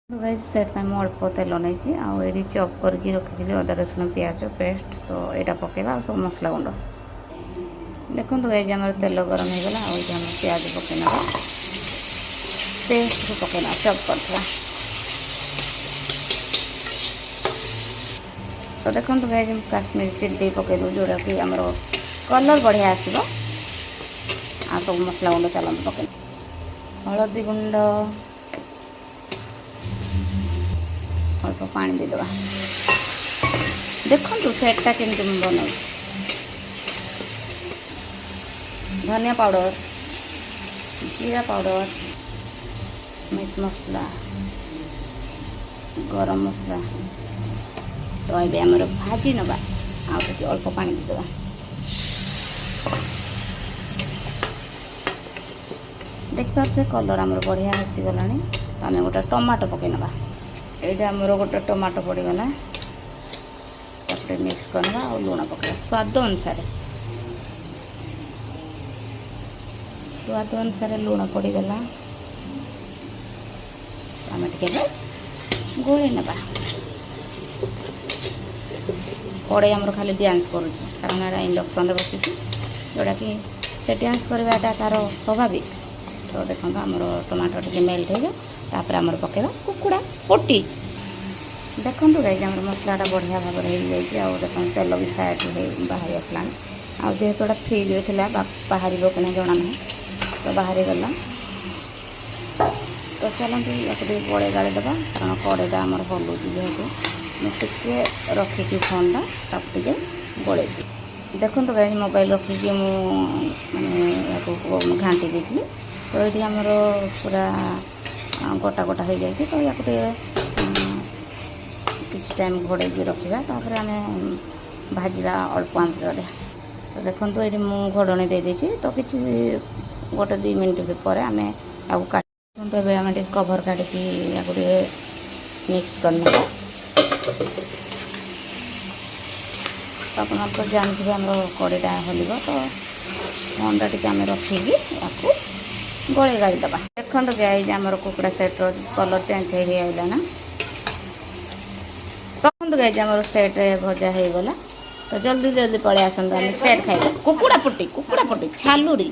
तो guys set पे मैं अल्प तेल नहीं आउे चॉप करके रखी अदा रसुण प्याज पेस्ट तो यहाँ पकेबा सब मसला गुंड देखो गाइस आम तेल गरम हो गला आम प्याज पकईना पेस्ट को पकईना चॉप कर तो देखो गाइस काश्मीरी चिली पकईदू जोटा कि आम कलर बढ़िया आसो आ सब मसला गुंड चलते पकई हलदी गुंड अल्प पानी देदेवा देखो सेटा केमती बना धनिया पाउडर जीरा पाउडर मीट मसला गरम मसला तो ये आमर भाजी नवा आगे अल्प पानी देदेवा देखिए कलर आमर बढ़िया आसीगला तो आम गोटे टमाटो पकई नवा ये आमर गोटे टमाटो पड़गला मिक्स करवा और लुण पकड़ा स्वाद अनुसार लुण पड़गला आम टे गोली ना कड़े आमर खाली डांस कर कारण इंडक्शन बसी जोटा कि से डांस करवाटा तार स्वाभाविक तो देखो आमर टमाटो टे मेल्ट हो जापर आमर पकेबा कुकुड़ा पोटी देखो गाइस आम मसलाटा बढ़िया भाव हो देखो तेल भी साइड बाहरी आसला आहेतुटा फ्रिज में बाहर कि जना ना तो बाहरी गला तो चलते या बड़े गाड़ी देवा कारण कड़ेटा आमर हलुँ जेहेतु मुझे रखिकी फोनटा ताकि गड़े देखो गाइस मोबाइल रखिकी मुझे घाटी देती तो ये आमर पूरा गोटा गोटा हो जाए तो या किसी टाइम घोड़े रखा तापर आम भाजवा अल्प आंच तो देखो ये मुझे घोड़णी दे देती तो किसी गोटे 2 मिनट पर आम तो आम कभर काढ़ी या मिक्स करने तो आप तो जानते आम कड़ीटा हल्ब तो अंडा टी आम रखिकी या गले गाड़ी दबा देखो गाइस आमर कुकुड़ा सेट कलर चेंज होगा ना तो गाइस आमर सेट भजा हो गला तो जल्दी जल्दी पड़े आसंत सेट खाइबा कुकुड़ा पट्टी छालुरी